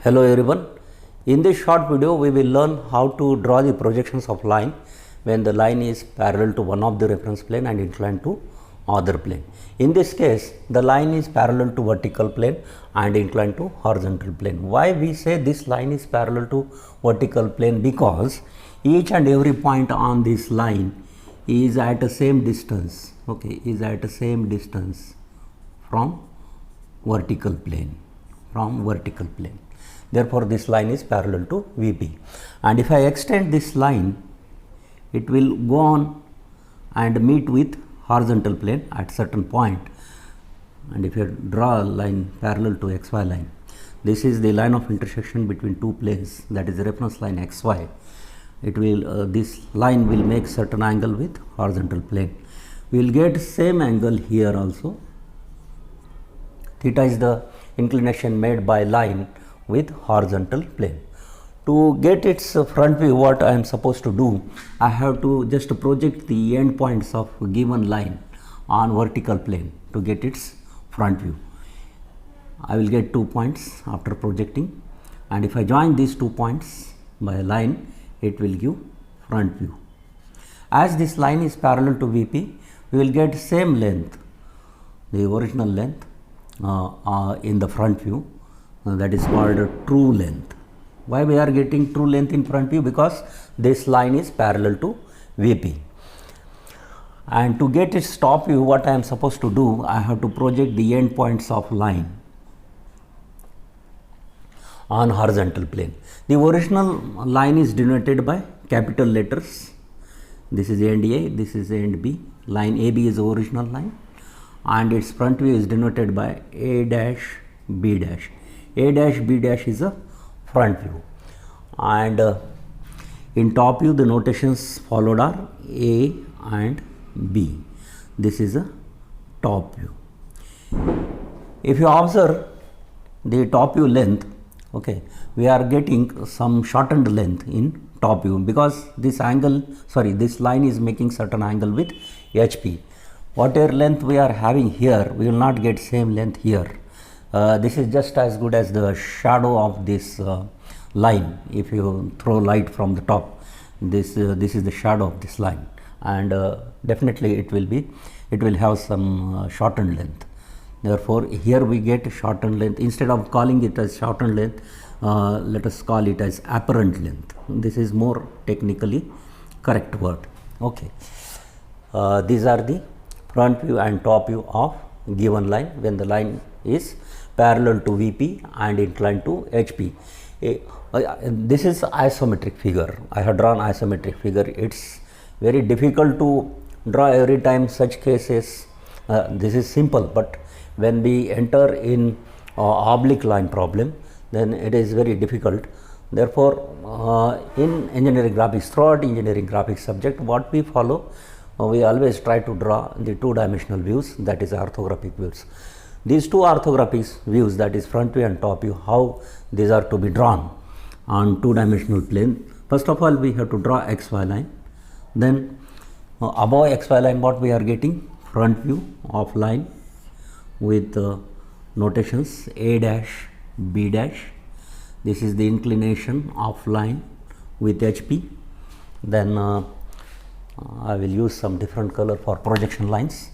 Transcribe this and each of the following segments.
Hello everyone. In this short video we will learn how to draw the projections of line when the line is parallel to one of the reference plane and inclined to other plane. In this case the line is parallel to vertical plane and inclined to horizontal plane. Why we say this line is parallel to vertical plane? Because each and every point on this line is at the same distance, is at the same distance from vertical plane, Therefore, this line is parallel to VP, and if I extend this line, it will go on and meet with horizontal plane at certain point. And if you draw a line parallel to XY line, this is the line of intersection between two planes, that is the reference line XY. It will this line will make certain angle with horizontal plane. We will get same angle here also. Theta is the inclination made by line with horizontal plane. To get its front view, what I am supposed to do, I have to just project the end points of a given line on vertical plane to get its front view. I will get 2 points after projecting, and if I join these 2 points by a line, it will give front view. As this line is parallel to VP, we will get same length, the original length in the front view. That is called a true length. Why we are getting true length in front view? Because this line is parallel to VP. And to get its top view, what I am supposed to do, I have to project the end points of line on horizontal plane. The original line is denoted by capital letters. This is end A, this is end B. Line AB is the original line, and its front view is denoted by A dash B dash. A dash B dash is a front view, and in top view the notations followed are A and B. This is a top view. If you observe the top view length, we are getting some shortened length in top view because this line is making certain angle with HP. Whatever length we are having here, we will not get same length here. This is just as good as the shadow of this line. If you throw light from the top, this is the shadow of this line, and definitely it will have some shortened length. Therefore, here we get shortened length. Instead of calling it as shortened length, let us call it as apparent length. This is more technically correct word. These are the front view and top view of given line when the line is parallel to VP and inclined to HP. This is isometric figure. I have drawn isometric figure. It's very difficult to draw every time such cases. This is simple, but when we enter in oblique line problem, then it is very difficult. Therefore, in engineering graphics, throughout engineering graphics subject, what we follow, we always try to draw the two-dimensional views, that is orthographic views. These two orthographic views, that is front view and top view, how these are to be drawn on two-dimensional plane. First of all, we have to draw XY line. Then above XY line, what we are getting? Front view of line with notations A dash B dash. This is the inclination of line with HP. Then I will use some different color for projection lines.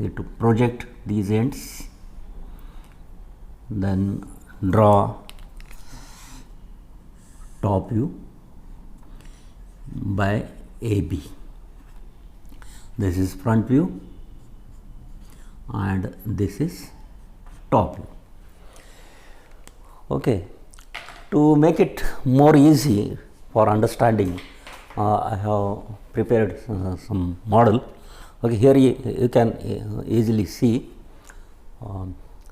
To project these ends, then draw top view by AB. This is front view and this is top view. To make it more easy for understanding, I have prepared some model. Here you can easily see,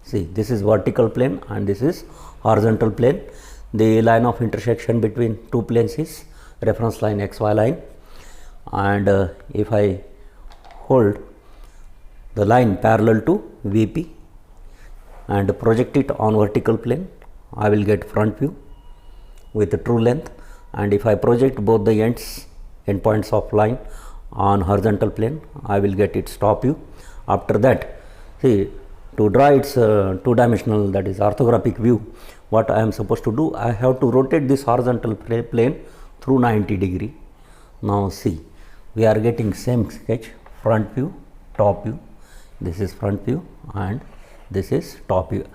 this is vertical plane and this is horizontal plane. The line of intersection between two planes is reference line XY line, and if I hold the line parallel to VP and project it on vertical plane, I will get front view with the true length, and if I project both the end points of line on horizontal plane, I will get its top view. After that, to to draw its two-dimensional, that is orthographic view, what I am supposed to do, I have to rotate this horizontal plane through 90 degree. Now see, we are getting same sketch, front view, top view. This is front view and this is top view.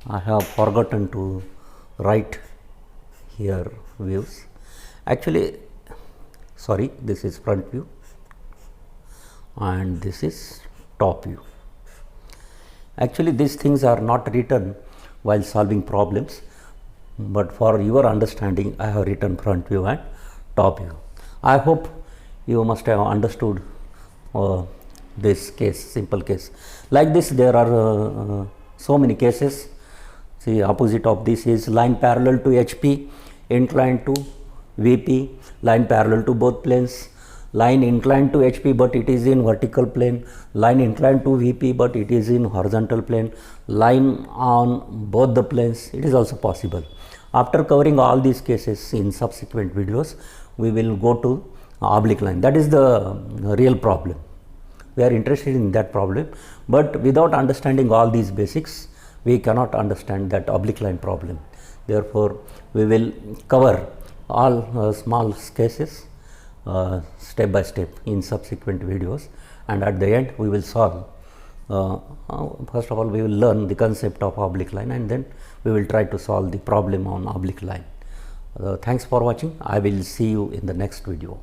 I have forgotten to write here views. Actually, sorry, this is front view and this is top view. Actually, these things are not written while solving problems, but for your understanding I have written front view and top view. I hope you must have understood this case, simple case. Like this there are so many cases. See, opposite of this is line parallel to HP, inclined to VP, line parallel to both planes, line inclined to HP but it is in vertical plane, line inclined to VP but it is in horizontal plane, line on both the planes. It is also possible. After covering all these cases in subsequent videos, we will go to oblique line. That is the real problem. We are interested in that problem, but without understanding all these basics, we cannot understand that oblique line problem. Therefore, we will cover all small cases step by step in subsequent videos, and at the end we will solve. First of all, we will learn the concept of oblique line and then we will try to solve the problem on oblique line. Thanks for watching. I will see you in the next video.